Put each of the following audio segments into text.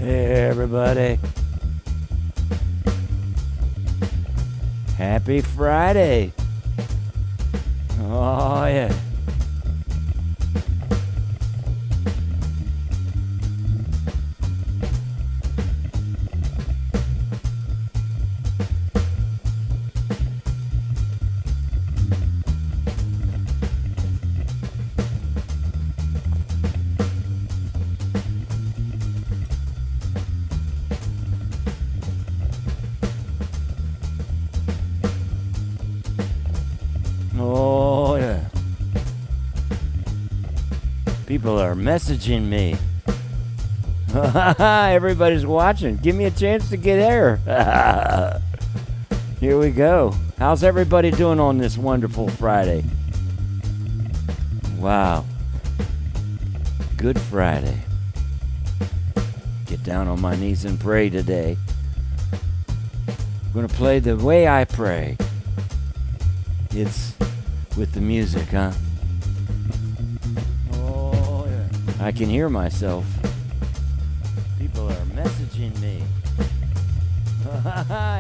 Hey, everybody. Happy Friday. Oh, yeah. Oh, yeah. People are messaging me. Everybody's watching. Give me a chance to get air. Here we go. How's everybody doing on this wonderful Friday? Wow. Good Friday. Get down on my knees and pray today. I'm going to play the way I pray. It's with the music, huh? Oh, yeah. I can hear myself. People are messaging me.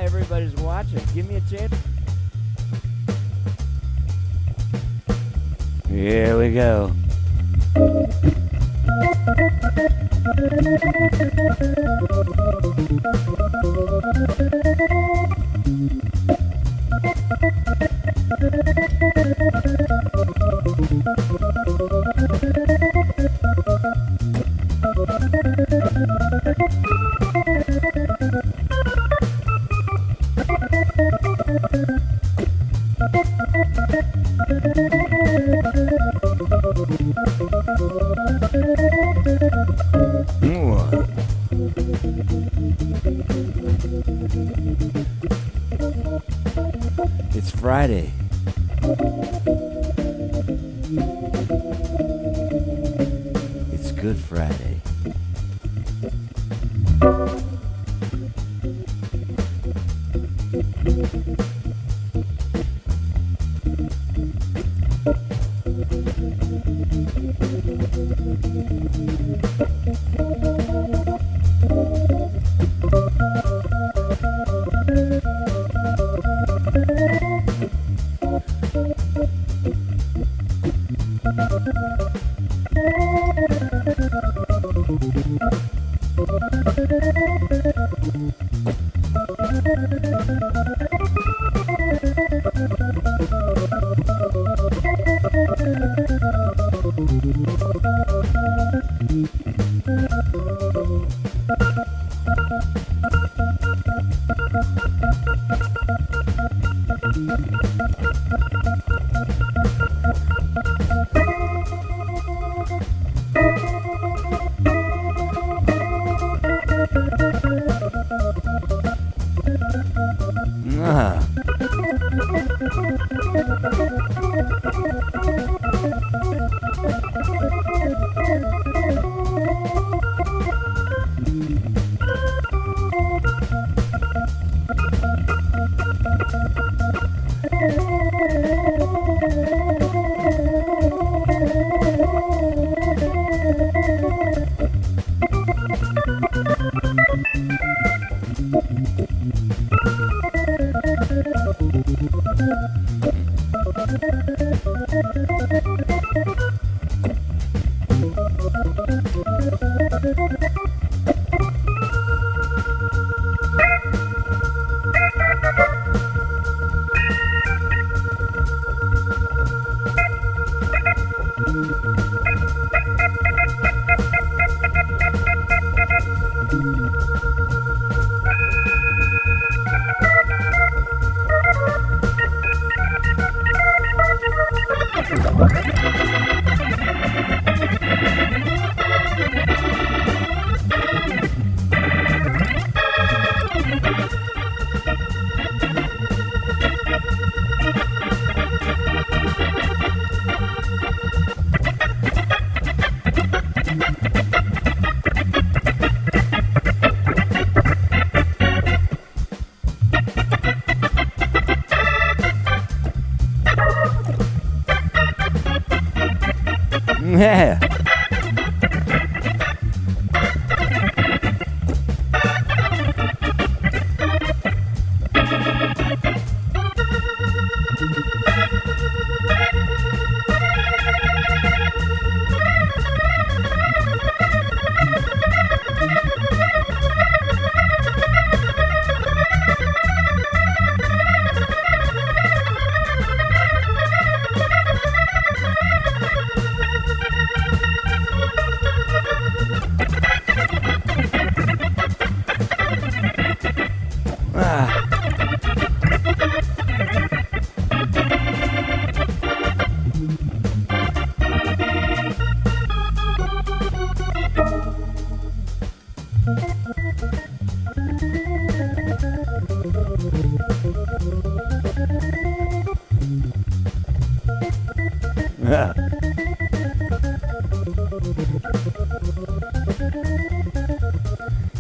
Everybody's watching. Give me a chance. Here we go. It's Friday. It's Good Friday.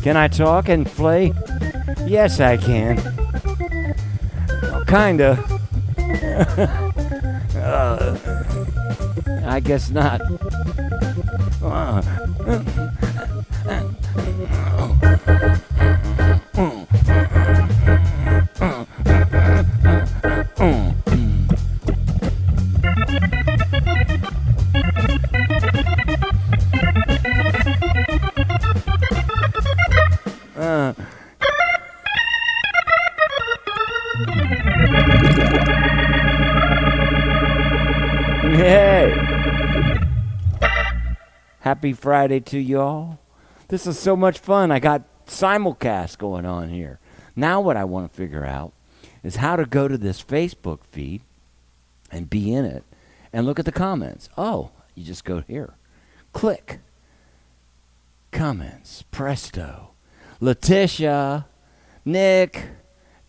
Can I talk and play? Yes, I can. Well, kinda. I guess not. Hey! Happy Friday to y'all. This is so much fun. I got simulcast going on here. Now what I want to figure out is how to go to this Facebook feed and be in it and look at the comments. Oh, you just go here. Click. Comments. Presto. Letitia. Nick.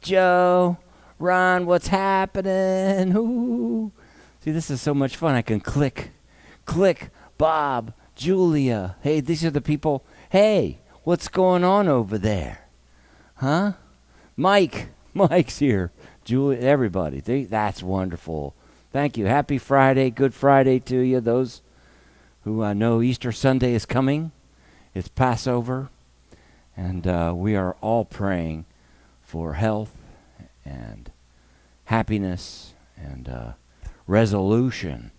Joe. Ron, what's happening? Ooh. See, this is so much fun. I can click. Bob, Julia. Hey, these are the people. Hey, what's going on over there? Huh? Mike's here. Julia, everybody. That's wonderful. Thank you. Happy Friday. Good Friday to you. Those who know Easter Sunday is coming. It's Passover. And we are all praying for health and happiness and resolution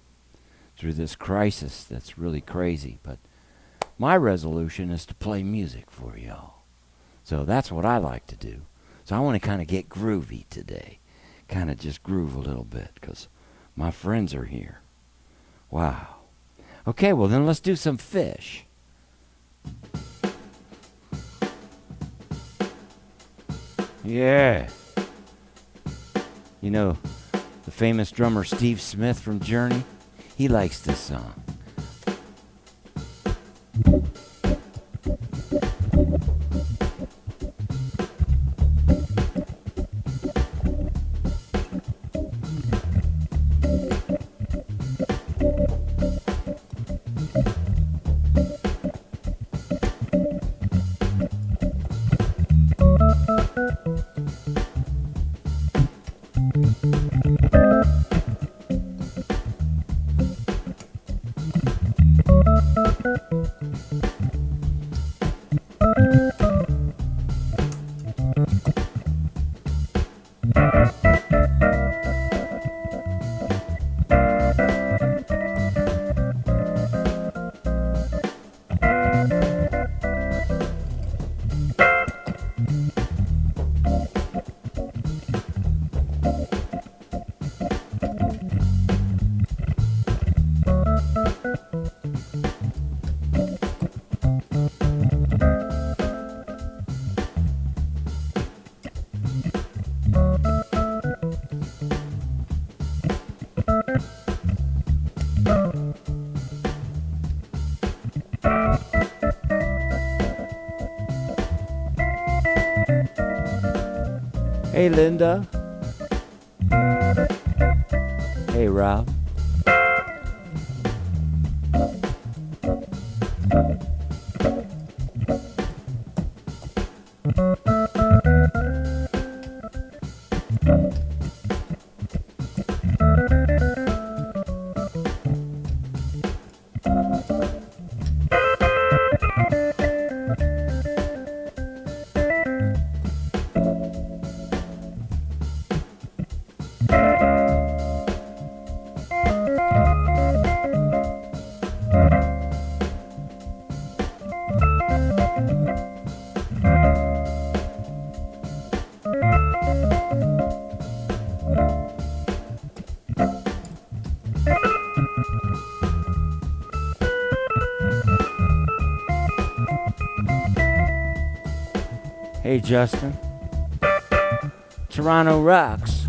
through this crisis that's really crazy. But my resolution is to play music for y'all. So that's what I like to do. So I want to kind of get groovy today. Kind of just groove a little bit because my friends are here. Wow. Okay, well then let's do some Fish. Yeah. You know, the famous drummer Steve Smith from Journey, he likes this song. Hey, Linda. Hey, Rob. Hey, Justin. Toronto rocks.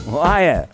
Wyatt.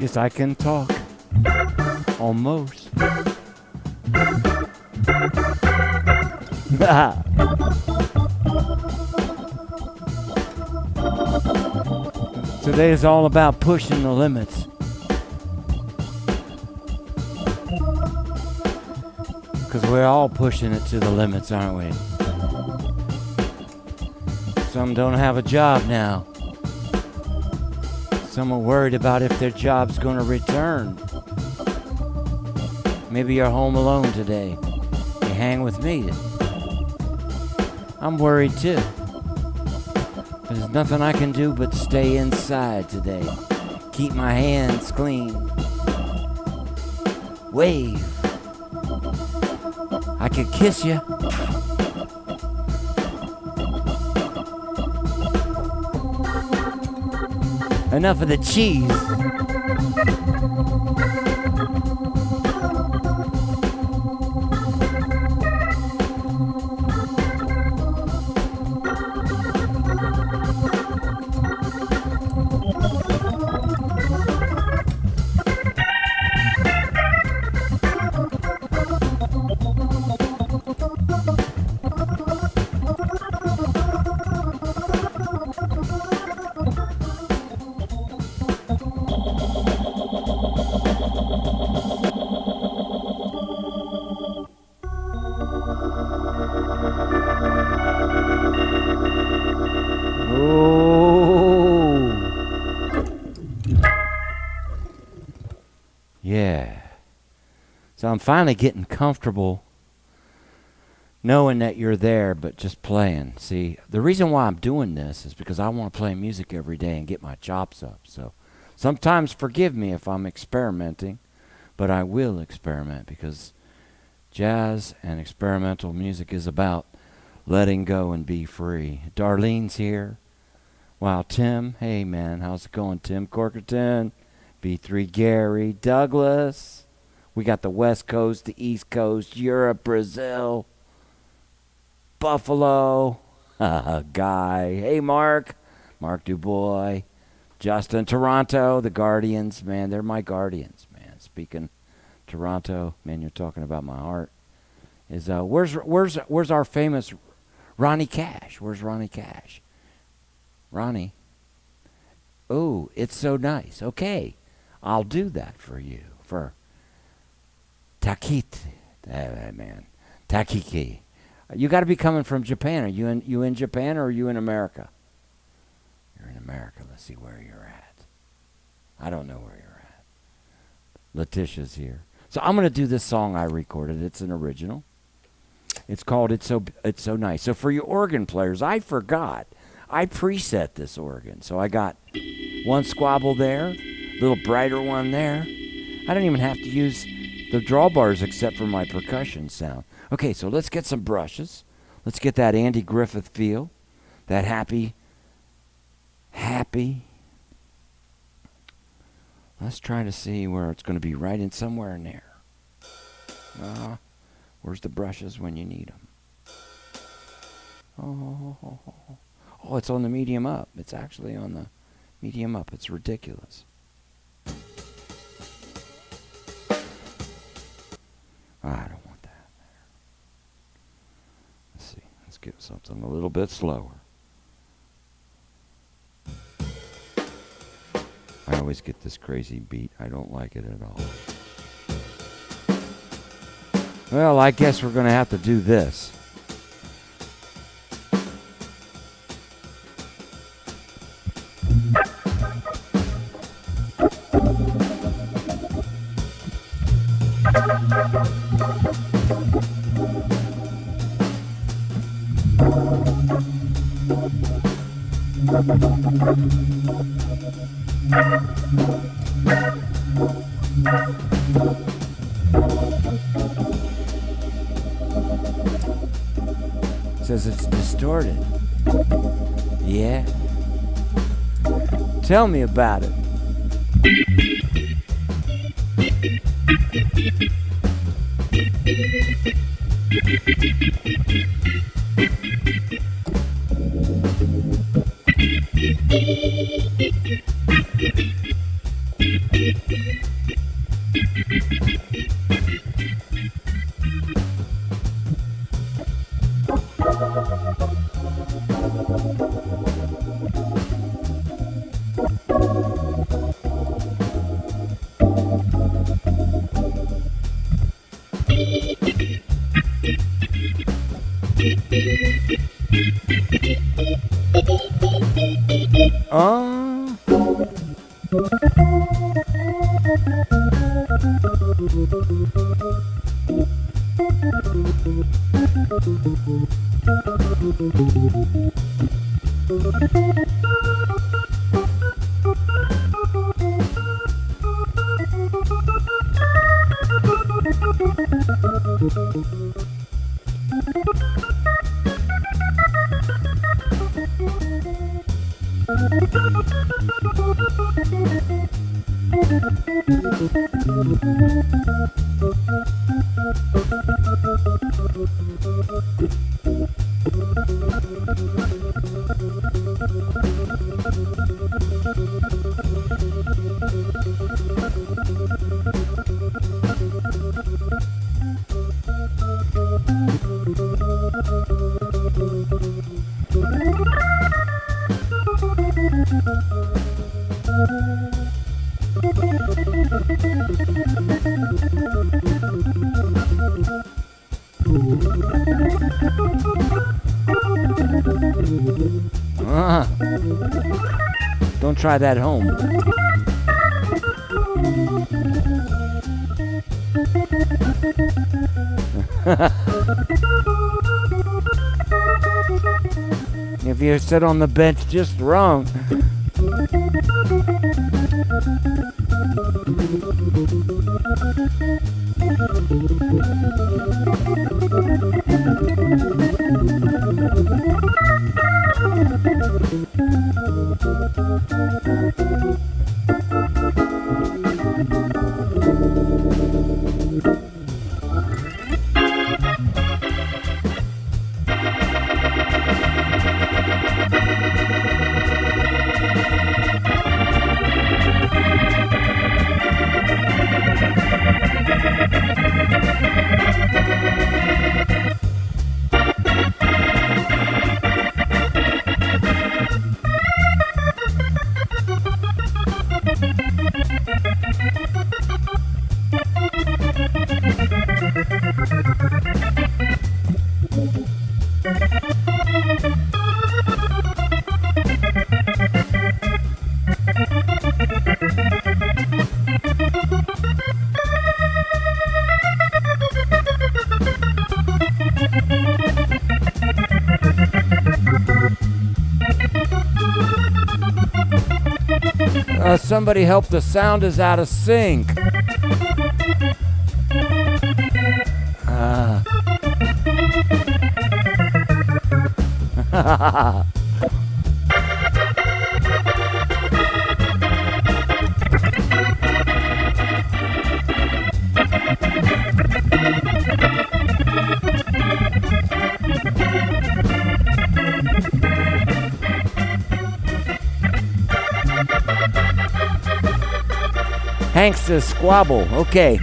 Yes, I can talk. Almost. Today is all about pushing the limits. Because we're all pushing it to the limits, aren't we? Some don't have a job now. Some are worried about if their job's going to return. Maybe you're home alone today. You hang with me. I'm worried too. There's nothing I can do but stay inside today. Keep my hands clean. Wave. I could kiss you. Enough of the cheese. Yeah. So I'm finally getting comfortable knowing that you're there, but just playing. See, the reason why I'm doing this is because I want to play music every day and get my chops up. So sometimes forgive me if I'm experimenting, but I will experiment because jazz and experimental music is about letting go and be free. Darlene's here. Wow, Tim. Hey, man. How's it going, Tim Corkerton? B3 Gary. Douglas. We got the West Coast, the East Coast, Europe, Brazil, Buffalo. Guy. Hey, Mark. Mark Dubois. Justin. Toronto. The Guardians. Man, they're my Guardians, man. Speaking Toronto. Man, you're talking about my heart. Is where's our famous Ronnie Cash? Where's Ronnie Cash? Ronnie. Oh, it's so nice. Okay, I'll do that for you. For Takiti, man, Takiki. You got to be coming from Japan. Are you in Japan or are you in America? You're in America. Let's see where you're at. I don't know where you're at. Letitia's here. So I'm going to do this song I recorded. It's an original. It's called It's So Nice. So for you organ players, I forgot. I preset this organ. So I got one squabble there, little brighter one there. I don't even have to use the drawbars except for my percussion sound. Okay, so let's get some brushes. Let's get that Andy Griffith feel. That happy. Let's try to see where it's going to be right in somewhere in there. Where's the brushes when you need them? Oh, it's on the medium up. It's actually on the medium up. It's ridiculous. I don't want that there. Let's see. Let's get something a little bit slower. I always get this crazy beat. I don't like it at all. Well, I guess we're going to have to do this. Says it's distorted. Yeah. Tell me about it. Don't try that at home. If you sit on the bench just wrong. Somebody help, the sound is out of sync. Hank says squabble. Okay.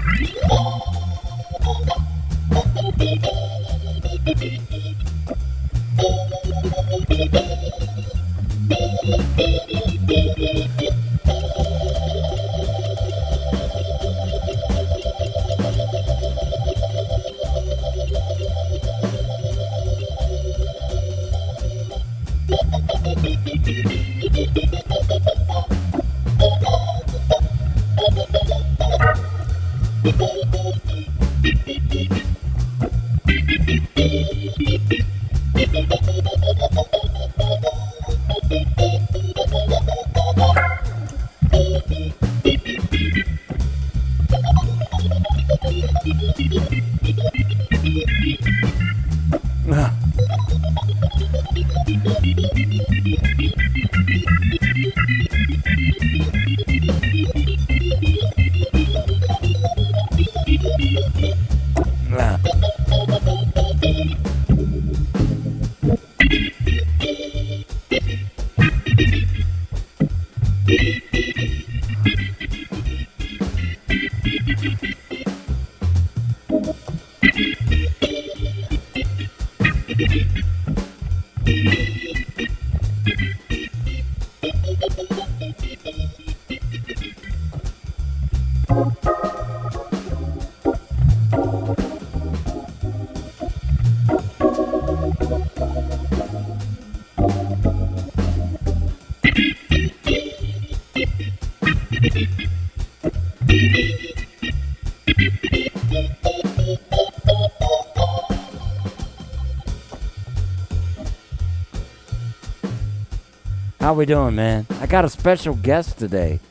How we doing, man? I got a special guest today,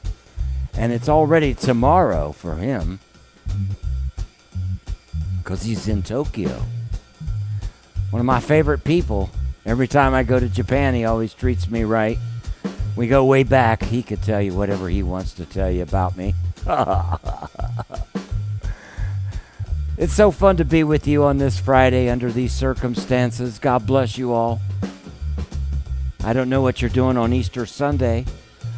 and it's already tomorrow for him because he's in Tokyo. One of my favorite people. Every time I go to Japan, he always treats me right. We go way back. He could tell you whatever he wants to tell you about me. It's so fun to be with you on this Friday under these circumstances. God bless you all. I don't know what you're doing on Easter Sunday.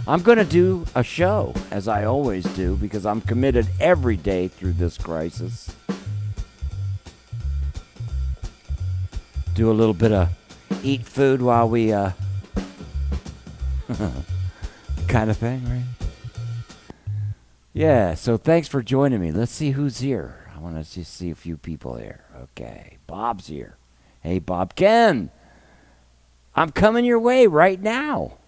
I'm going to do a show, as I always do, because I'm committed every day through this crisis. Do a little bit of eat food while we, kind of thing, right? Yeah, so thanks for joining me. Let's see who's here. I want to just see a few people here. Okay, Bob's here. Hey, Bob. Ken, I'm coming your way right now.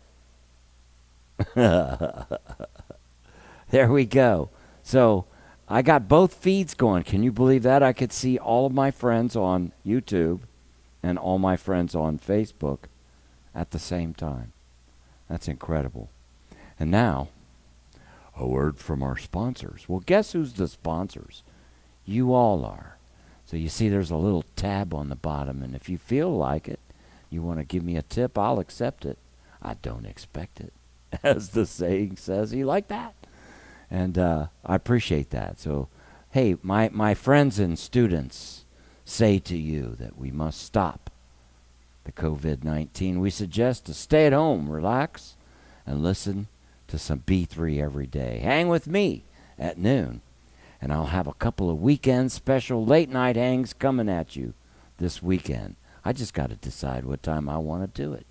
There we go. So I got both feeds going. Can you believe that? I could see all of my friends on YouTube and all my friends on Facebook at the same time. That's incredible. And now, a word from our sponsors. Well, guess who's the sponsors? You all are. So you see there's a little tab on the bottom, and if you feel like it, you want to give me a tip, I'll accept it. I don't expect it, as the saying says. You like that? And I appreciate that. So, hey, my friends and students say to you that we must stop the COVID-19. We suggest to stay at home, relax, and listen to some B3 every day. Hang with me at noon, and I'll have a couple of weekend special late-night hangs coming at you this weekend. I just got to decide what time I want to do it.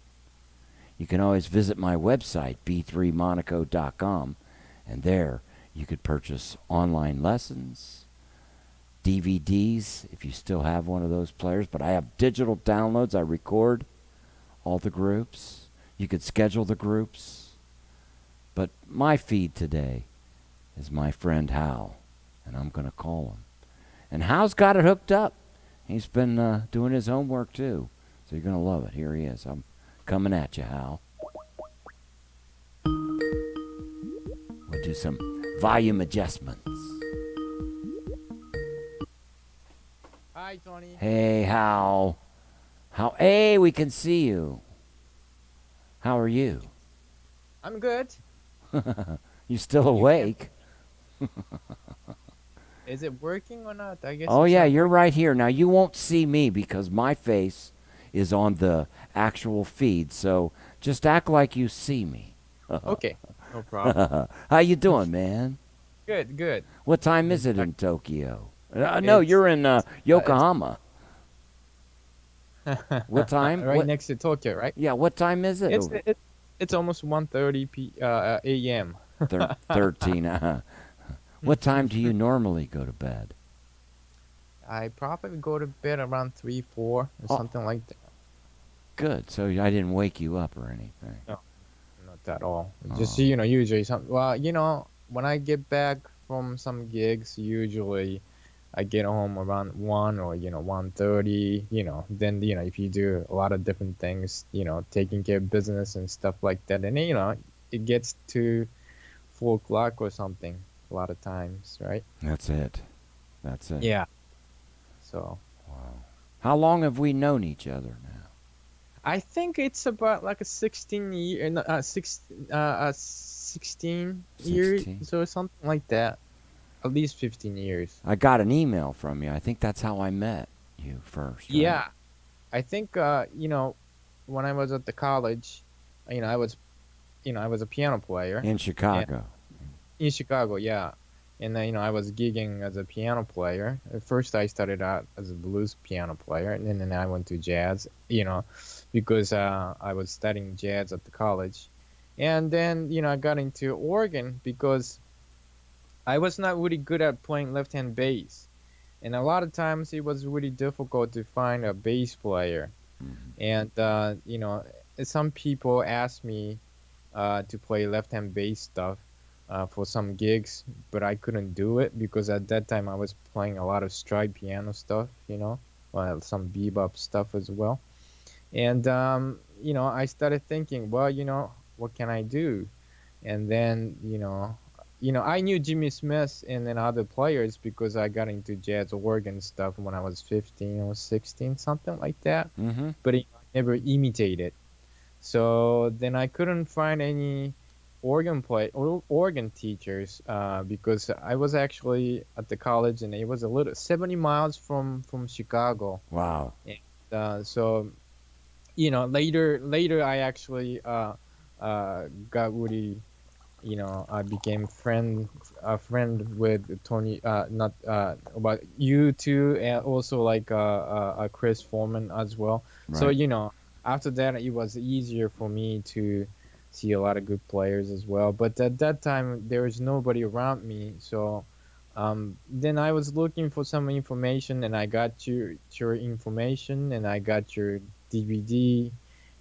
You can always visit my website, b3monaco.com, and there you could purchase online lessons, DVDs, if you still have one of those players. But I have digital downloads. I record all the groups. You could schedule the groups. But my feed today is my friend Hal, and I'm going to call him. And Hal's got it hooked up. He's been doing his homework too. So you're going to love it. Here he is. I'm coming at you, Hal. We'll do some volume adjustments. Hi, Tony. Hey, Hal. Hey, we can see you. How are you? I'm good. You still awake? Is it working or not? I guess. Oh, it's yeah, not you're working. right here. Now, you won't see me because my face is on the actual feed. So just act like you see me. Okay, no problem. How you doing, man? Good, good. What time is In it in fact, Tokyo? No, it's you're in it's Yokohama. What time? right next to Tokyo, right? Yeah, what time is it It's over? it's almost 1:30 a.m. 13. What time do you normally go to bed? I probably go to bed around 3, 4, or Oh, something like that. good. So I didn't wake you up or anything. No, not at all. Just Oh, usually well, when I get back from some gigs, usually I get home around 1 or 1:30. Then if you do a lot of different things, taking care of business and stuff like that, and then, it gets to 4 o'clock or something a lot of times, right? that's it. That's it. Yeah. So Wow. How long have we known each other now? I think it's about like a 16 year, 16 years 16. or something like that. At least 15 years. I got an email from you. I think that's how I met you first, right? Yeah. I think when I was at the college, I was I was a piano player In and Chicago. in Chicago, yeah. And then I was gigging as a piano player. At first I started out as a blues piano player, and then I went to jazz, because I was studying jazz at the college. And then I got into organ because I was not really good at playing left-hand bass. And a lot of times it was really difficult to find a bass player. Mhm. And some people asked me to play left-hand bass stuff for some gigs, but I couldn't do it because at that time I was playing a lot of stride piano stuff, some bebop stuff as well. And I started thinking, well, what can I do? And then I knew Jimmy Smith and then other players because I got into jazz organ stuff when I was 15 or 16, something like that. Mm-hmm. But I never imitated. So then I couldn't find any organ teachers because I was actually at the college and it was a little 70 miles from Chicago. Wow. And, so later I actually got really I became a friend with Tony, not about you too, and also like Chris Foreman as well. So Right. after that it was easier for me to see a lot of good players as well. But at that time there was nobody around me, so then I was looking for some information, and I got your information, and I got your DVD.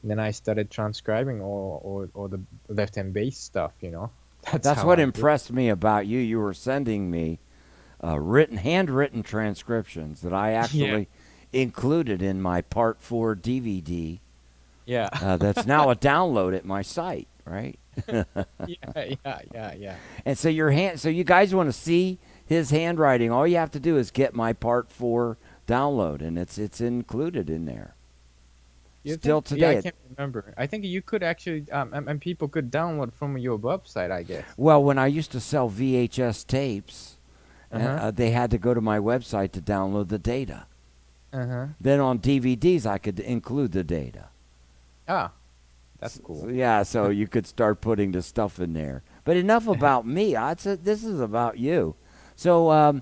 And then I started transcribing all the left hand bass stuff. That's That's how what I did. impressed me about you. You were sending me handwritten transcriptions that I Yeah, actually included in my Part 4 DVD yeah, that's now a download at my site, right? yeah. And so so you guys want to see his handwriting, all you have to do is get my Part 4 download, and it's included in there. You Still think? Yeah, I today. can't remember. I think you could actually, and people could download from your website, I guess. Well, when I used to sell VHS tapes, Uh huh. they had to go to my website to download the data. Uh huh. Then on DVDs, I could include the data. Ah, that's So, cool. yeah, so you could start putting the stuff in there. But enough about me. This is about you. So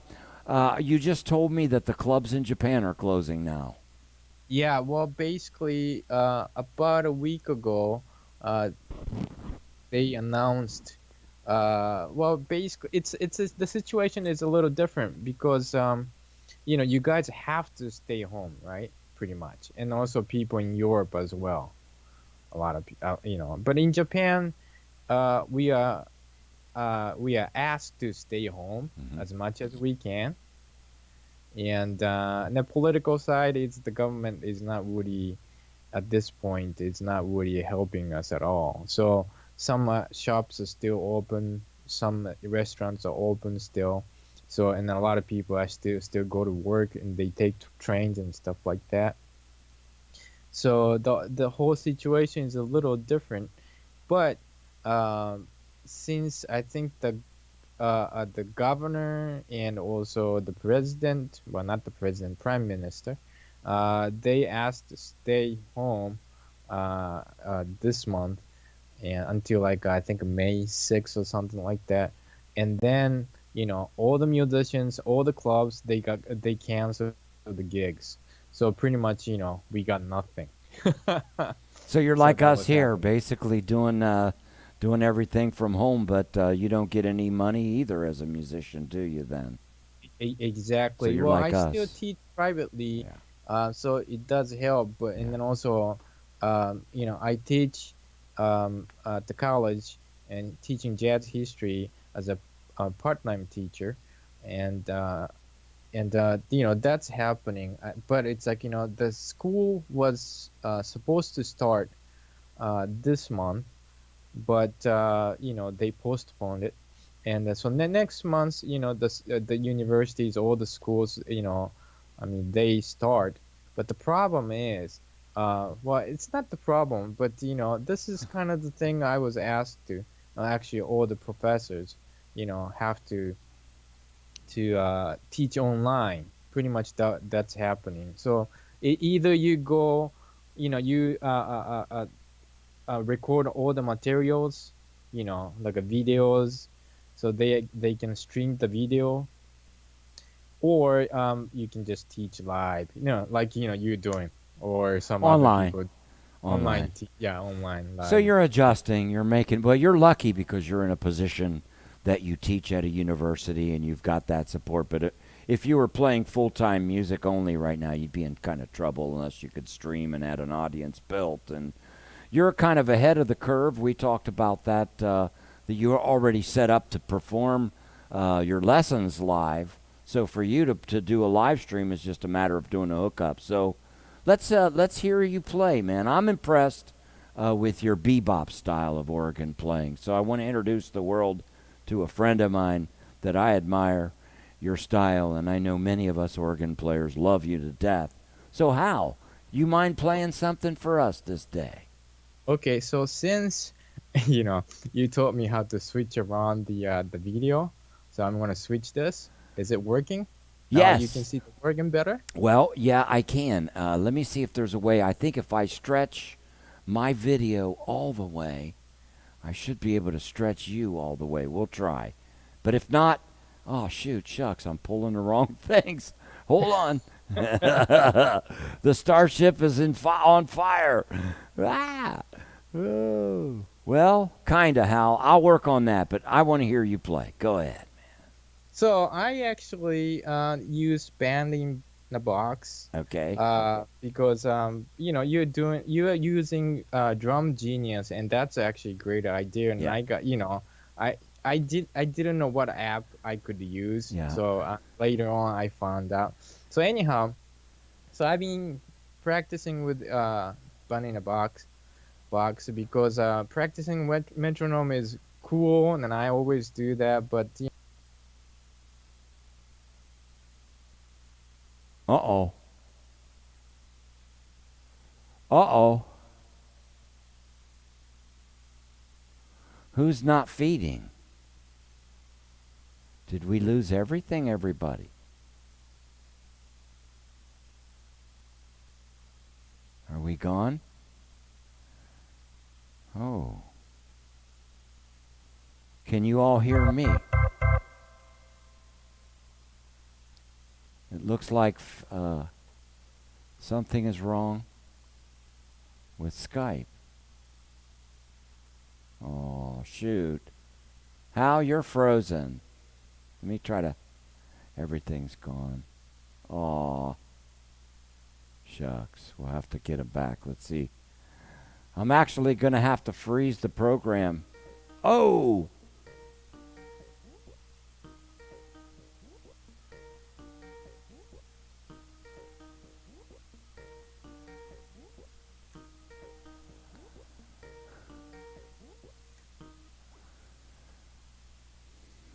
you just told me that the clubs in Japan are closing now. Yeah, well, basically, about a week ago, uh, they announced. Well, basically, the situation is a little different because you guys have to stay home, right? Pretty much, and also people in Europe as well. A lot of but in Japan, we are asked to stay home Hmm. as much as we can, and the political side is the government is not really at this point. It's not really helping us at all. So some shops are still open, some restaurants are open still. So and a lot of people are still go to work and they take trains and stuff like that. So the whole situation is a little different, but um, since I think the governor and also the president, well, not the president, prime minister, they asked to stay home this month and until like I think May 6th or something like that. And then, all the musicians, all the clubs, they canceled the gigs. So pretty much, we got nothing. So you're So like that us was here, happening. basically doing everything from home, but you don't get any money either as a musician, do you? Then, so Exactly. you're Well, I like still us. teach privately, Yeah, so it does help. But and yeah. then also, I teach at the college and teaching jazz history as a part-time teacher, and that's happening. But it's like the school was supposed to start this month, but they postponed it, and so next month, the universities, all the schools, I mean, they start, but the problem is, well, it's not the problem, but this is kind of the thing I was asked to, actually, all the professors, have to teach online. Pretty much that's happening. So either you go, you record all the materials, like videos, so they can stream the video, or you can just teach live, like you're doing, or some other Online, people online, online. yeah, online So live. you're adjusting. You're making. Well, you're lucky because you're in a position that you teach at a university and you've got that support. But if you were playing full time music only right now, you'd be in kind of trouble unless you could stream and had an audience built. And you're kind of ahead of the curve. We talked about that. That you're already set up to perform your lessons live. So for you to do a live stream is just a matter of doing a hookup. So let's hear you play, man. I'm impressed with your bebop style of organ playing. So I want to introduce the world to a friend of mine that I admire your style, and I know many of us organ players love you to death. So Hal, you mind playing something for us this day? Okay, so since you know you taught me how to switch around the video, so I'm gonna switch this. Is it working? Now you can Yes. see the organ better. Well, yeah, I can. Let me see if there's a way. I think if I stretch my video all the way, I should be able to stretch you all the way. We'll try. But if not, oh, shoot, shucks, I'm pulling the wrong things. Hold on. The starship is on fire. Ah. Oh. Well, kind of, Hal. I'll work on that, but I want to hear you play. Go ahead. So I actually use band in the box Okay. because you are using Drum Genius, and that's actually a great idea. And Yeah. I got I didn't know what app I could use, Yeah. so later on I found out. So anyhow, so I've been practicing with band in a box because practicing metronome is cool, and I always do that, but Uh oh. Uh oh. Who's not feeding? Did we lose everything, everybody? Are we gone? Oh. Can you all hear me? It looks like something is wrong with Skype. Oh, shoot. Hal, you're frozen. Let me try to. Everything's gone. Aw, shucks. We'll have to get him back. Let's see. I'm actually going to have to freeze the program. Oh!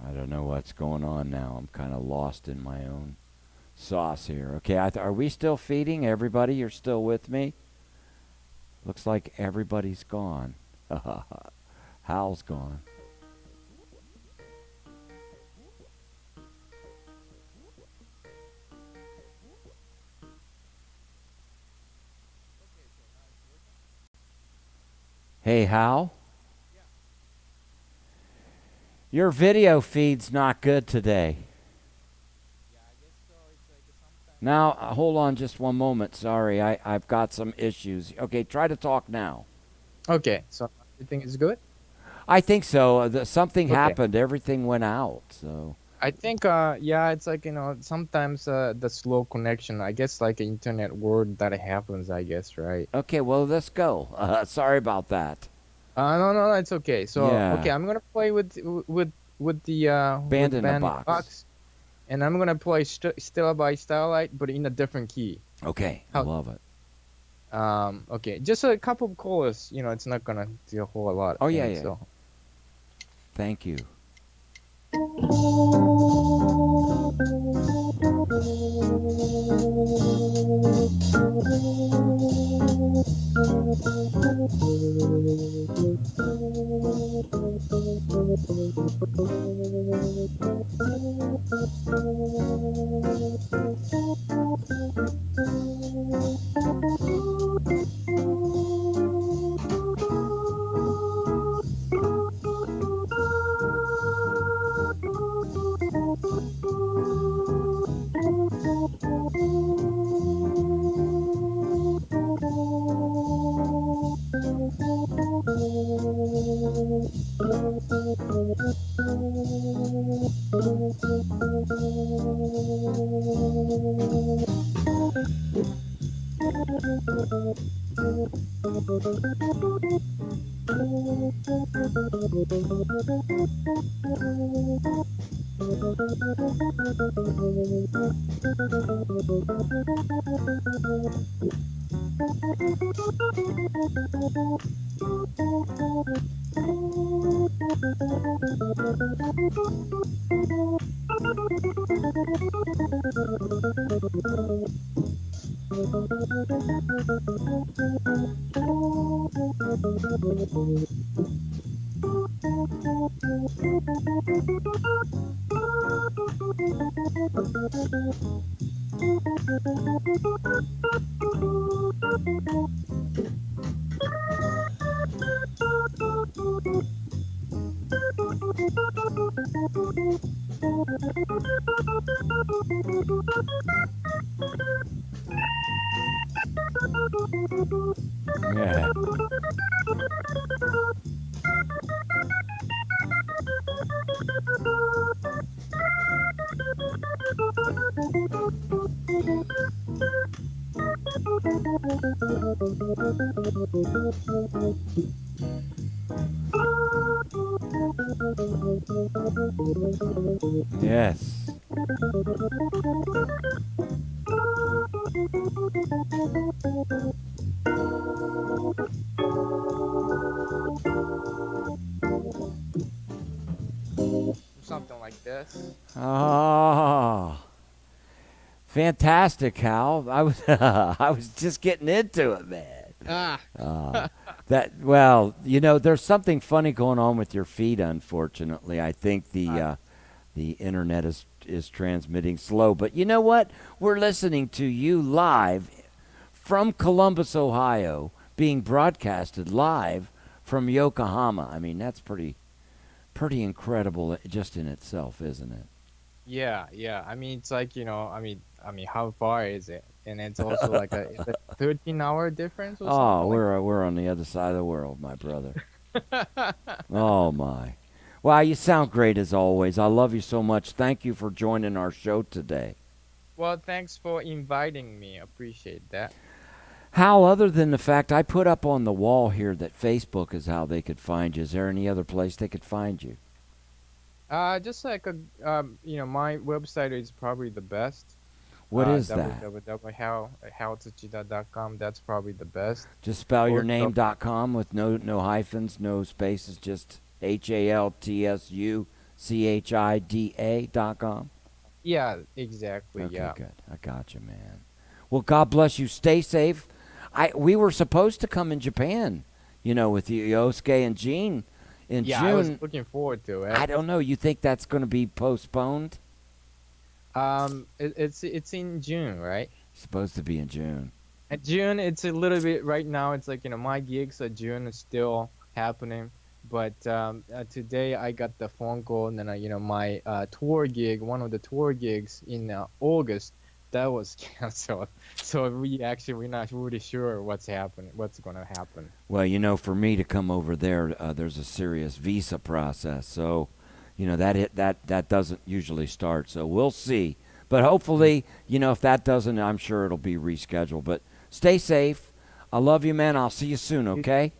I don't know what's going on now. I'm kind of lost in my own sauce here. Okay, are we still feeding? Everybody, you're still with me? Looks like everybody's gone. Hal's gone. Hey, Hal? Your video feed's not good today. Now, hold on just one moment. Sorry, I've got some issues. Okay, try to talk now. Okay, so everything is good. I think so. Something Okay. happened. Everything went out. So I think yeah, it's like sometimes the slow connection. I guess like internet world that happens. I guess right. okay, well let's go. Sorry about that. No, it's okay. So Yeah. okay, I'm gonna play with the Band with in the Box. and I'm gonna play Stella by Starlight, but in a different key. Okay, I How- love it. Okay, just a couple of chords. It's not gonna do a whole lot. Oh, yeah, in it, yeah. So. Thank you. Yeah. Yes. Something like this. Oh, fantastic, Hal. I was I was just getting into it, man. Ah. There's something funny going on with your feed. Unfortunately, I think the internet is transmitting slow. But you know what? We're listening to you live from Columbus, Ohio, being broadcasted live from Yokohama. I mean, that's pretty incredible just in itself, isn't it? Yeah. I mean, it's like how far is it? And it's also like it's a 13-hour difference or Oh, something. we're on the other side of the world, my brother. Oh my. Wow, you sound great as always. I love you so much. Thank you for joining our show today. Well, thanks for inviting me. Appreciate that. How, other than the fact I put up on the wall here that Facebook is how they could find you, is there any other place they could find you? Just like a my website is probably the best. What is that? www.howtsuchida.com. That's probably the best. Just spell your Also, name.com with no hyphens, no spaces, just HALTSUCHIDA.com. yeah, exactly. Okay, Yeah. good. I got you, man. Well, God bless you. Stay safe. We were supposed to come in Japan, with Yosuke and Gene in Yeah, I was June. looking forward to I it. don't know. You think that's going to be postponed? It's in June, right? Supposed to be in June. At June, it's a little bit right now. It's like my gigs at June is still happening, but today I got the phone call, and then my tour gig, one of the tour gigs in August, that was canceled. So we're not really sure what's gonna happen. Well, for me to come over there, there's a serious visa process. So, that doesn't usually start. So we'll see. But hopefully, if that doesn't, I'm sure it'll be rescheduled. But stay safe. I love you, man. I'll see you soon. Okay.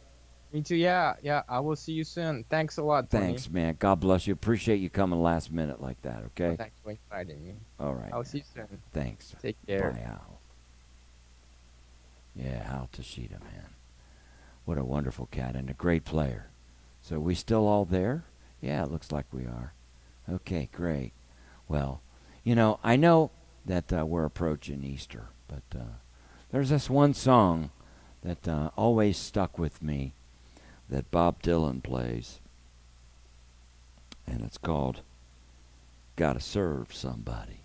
Me too. Yeah, yeah. I will see you soon. Thanks a lot, Tony. Thanks, man. God bless you. Appreciate you coming last minute like that. Okay. Thanks for inviting me. All right. I'll Man. see you soon. Thanks. Take care. Bye, Al. Yeah, Al Toshida, man. What a wonderful cat and a great player. So we still all there? Yeah, it looks like we are. Okay, great. Well, I know that we're approaching Easter, but there's this one song that always stuck with me that Bob Dylan plays, and it's called Gotta Serve Somebody.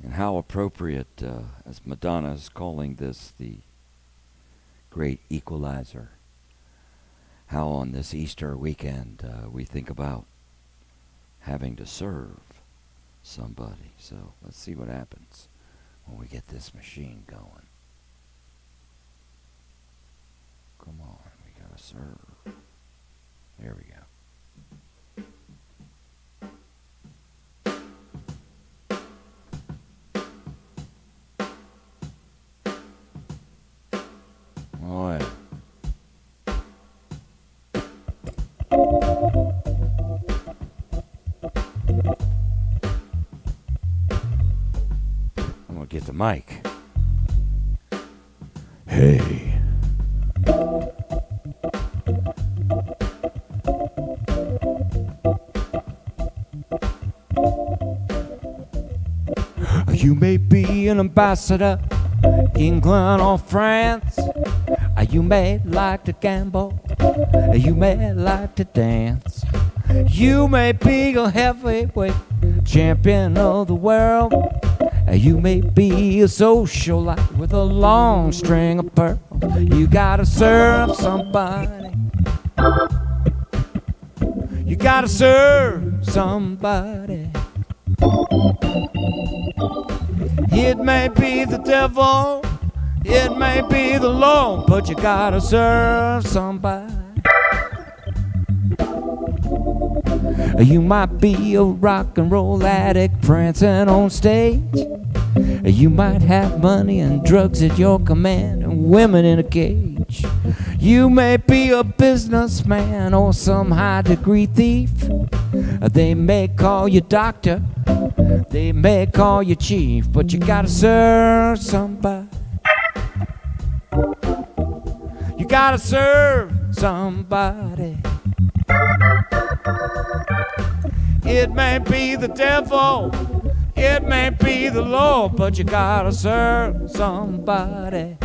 And how appropriate, as Madonna is calling this the great equalizer, how on this Easter weekend we think about having to serve somebody. So let's see what happens when we get this machine going. Come on, we gotta serve. There we go. Oh, yeah. I'm gonna get the mic. Hey. You may be an ambassador, England or France. You may like to gamble, you may like to dance. You may be a heavyweight champion of the world. You may be a socialite with a long string of pearls. You gotta serve somebody. You gotta serve somebody. It may be the devil, it may be the Lord, but you gotta serve somebody. You might be a rock and roll addict prancing on stage. You might have money and drugs at your command and women in a cage. You may be a businessman or some high degree thief. They may call you doctor, they may call you chief, but you gotta serve somebody. You gotta serve somebody. It may be the devil, it may be the Lord, but you gotta serve somebody.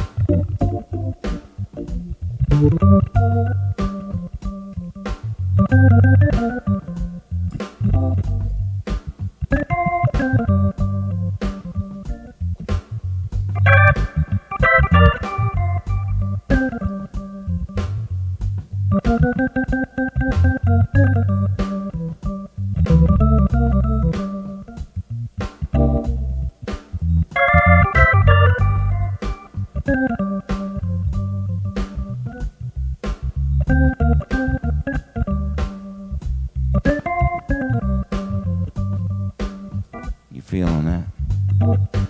You feeling that?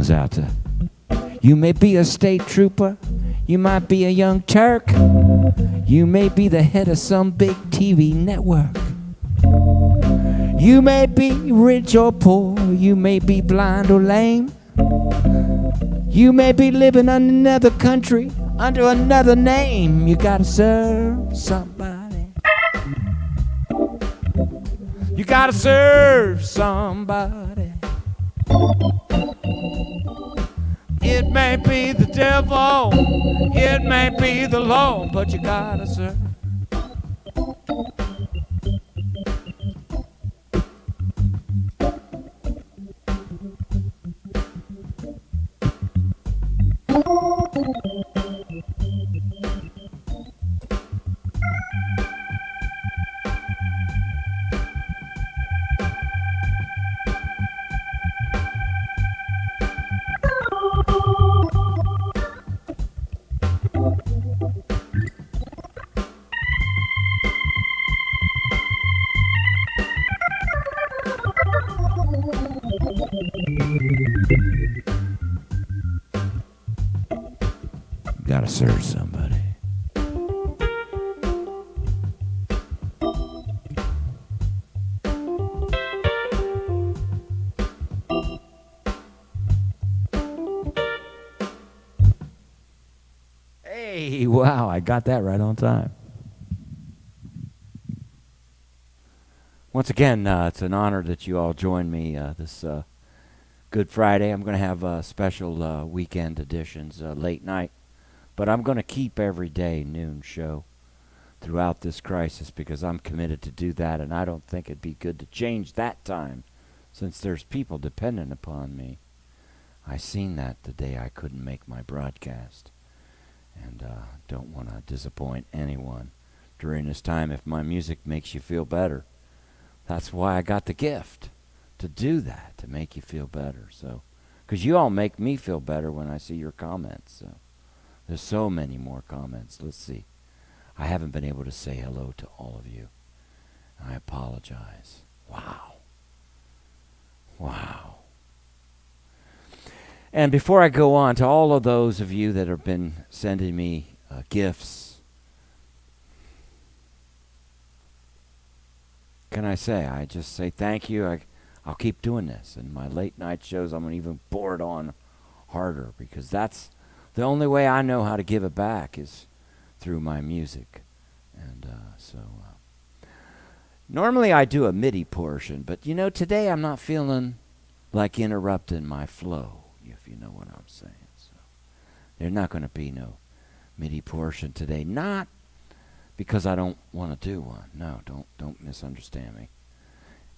goes out to, you may be a state trooper, you might be a young Turk, you may be the head of some big TV network. You may be rich or poor, you may be blind or lame. You may be living in another country under another name. You gotta serve somebody. You gotta serve somebody. It may be the devil, it may be the Lord, but you gotta serve. Gotta serve somebody. Hey, wow, I got that right on time. Once again, it's an honor that you all join me this Good Friday. I'm going to have special weekend editions late night. But I'm going to keep every day noon show throughout this crisis because I'm committed to do that, and I don't think it'd be good to change that time since there's people dependent upon me. I seen that the day I couldn't make my broadcast, and don't want to disappoint anyone during this time if my music makes you feel better. That's why I got the gift to do that, to make you feel better. So, because you all make me feel better when I see your comments. So. There's so many more comments. Let's see. I haven't been able to say hello to all of you. I apologize. Wow. Wow. And before I go on, to all of those of you that have been sending me gifts, can I say? I just say thank you. I'll keep doing this. And my late night shows, I'm going to even pour it on harder because that's the only way I know how to give it back is through my music. And normally I do a MIDI portion, but today I'm not feeling like interrupting my flow, if you know what I'm saying. So there's not going to be no MIDI portion today. Not because I don't want to do one. No, don't misunderstand me.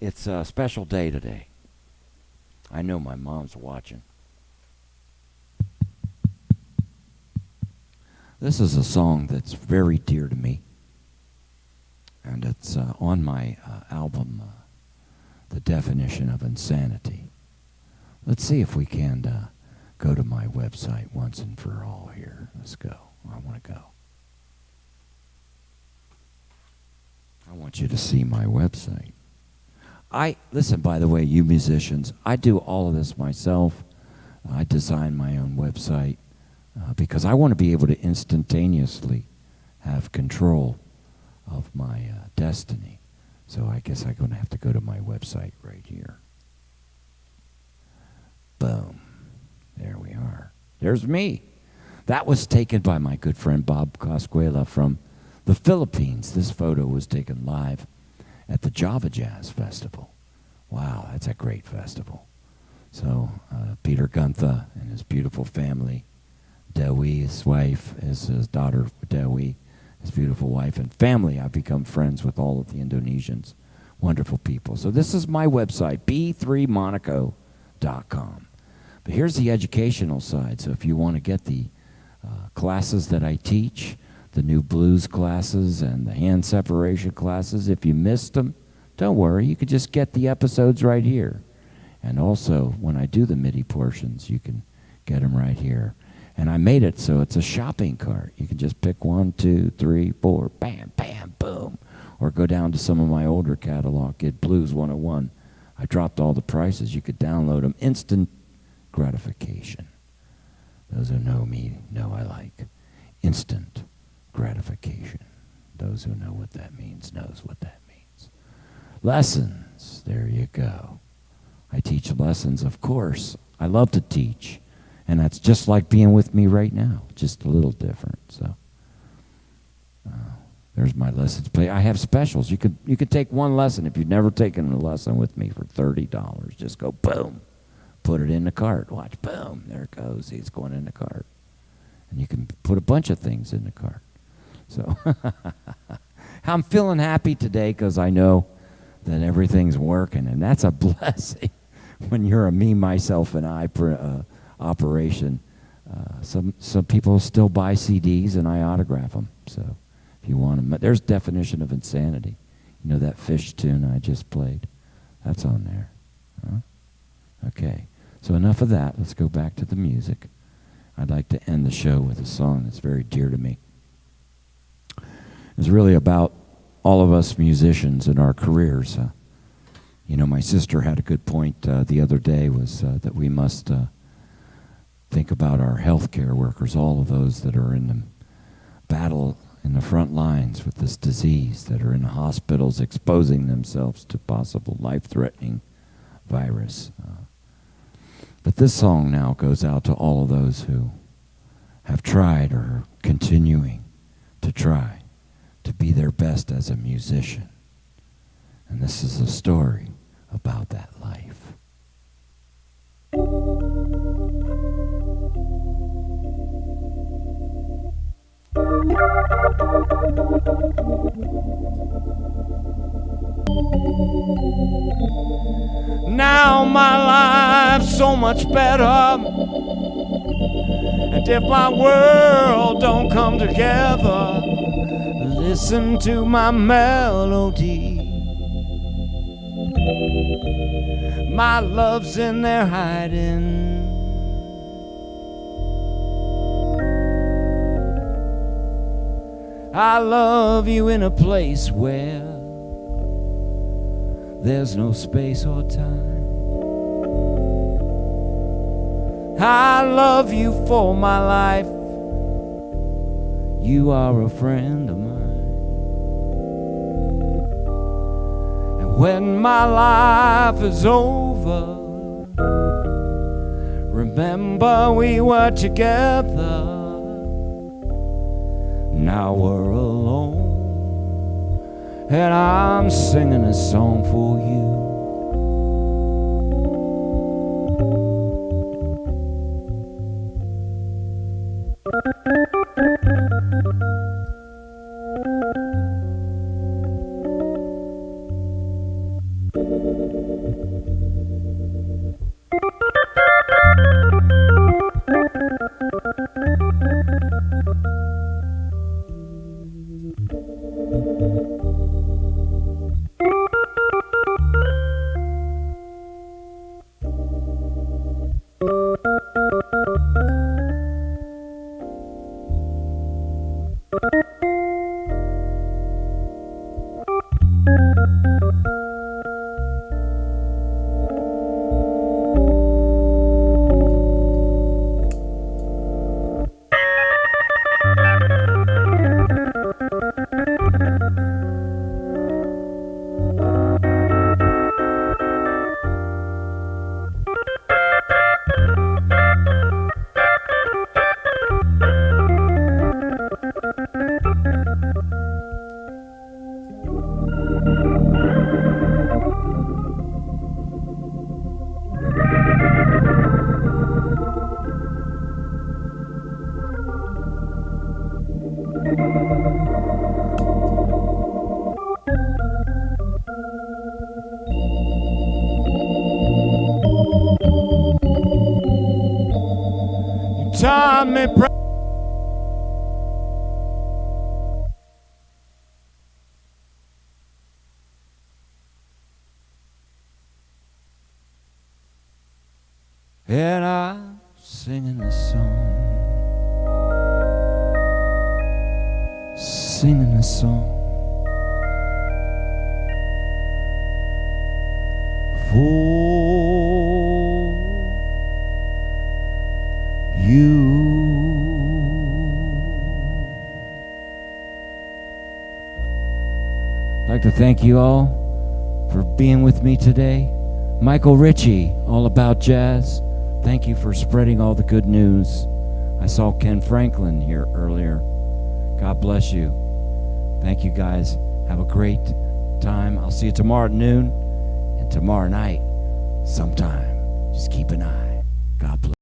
It's a special day today. I know my mom's watching. This is a song that's very dear to me, and it's on my album, The Definition of Insanity. Let's see if we can go to my website once and for all here. Let's go. I want to go. I want you to see my website. Listen, by the way, you musicians, I do all of this myself. I design my own website. Because I want to be able to instantaneously have control of my destiny. So I guess I'm going to have to go to my website right here. Boom. There we are. There's me. That was taken by my good friend Bob Coscuela from the Philippines. This photo was taken live at the Java Jazz Festival. Wow, that's a great festival. So Peter Gunther and his beautiful family, Dewi, his wife, his daughter Dewi, his beautiful wife and family. I've become friends with all of the Indonesians. Wonderful people. So this is my website, b3monaco.com. But here's the educational side. So if you want to get the classes that I teach, the new blues classes and the hand separation classes, if you missed them, don't worry. You could just get the episodes right here. And also, when I do the MIDI portions, you can get them right here. And I made it so it's a shopping cart. You can just pick 1, 2, 3, 4, bam, bam, boom. Or go down to some of my older catalog, get Blues 101. I dropped all the prices. You could download them gratification. Those who know me know I like instant gratification. Those who know what that means knows what that means. Lessons, there you go. I teach lessons, of course. I love to teach. And that's just like being with me right now, just a little different. So there's my lessons play. I have specials. You could take one lesson. If you've never taken a lesson with me for $30, just go boom, put it in the cart. Watch, boom, there it goes. See, it's going in the cart. And you can put a bunch of things in the cart. So I'm feeling happy today because I know that everything's working, and that's a blessing when you're a me, myself, and I operation. Some people still buy CDs, and I autograph them. So if you want them, there's Definition of Insanity. You know that Fish tune I just played? That's on there. Huh? Okay, so enough of that. Let's go back to the music. I'd like to end the show with a song that's very dear to me. It's really about all of us musicians and our careers. You know, my sister had a good point the other day, was that we must think about our healthcare workers, all of those that are in the battle in the front lines with this disease, that are in the hospitals exposing themselves to possible life-threatening virus. But this song now goes out to all of those who have tried or are continuing to try to be their best as a musician. And this is a story about that life. Now my life's so much better, and if my world don't come together, listen to my melody. My love's in there hiding. I love you in a place where there's no space or time. I love you for my life. You are a friend of mine. And when my life is over, remember we were together. Now we're alone, and I'm singing a song for you. Time me and I'm singing a song, singing a song for I'd like to thank you all for being with me today. Michael Ritchie, All About Jazz, thank you for spreading all the good news. I saw Ken Franklin here earlier. God bless you. Thank you guys. Have a great time. I'll see you tomorrow at noon and tomorrow night sometime. Just keep an eye. God bless.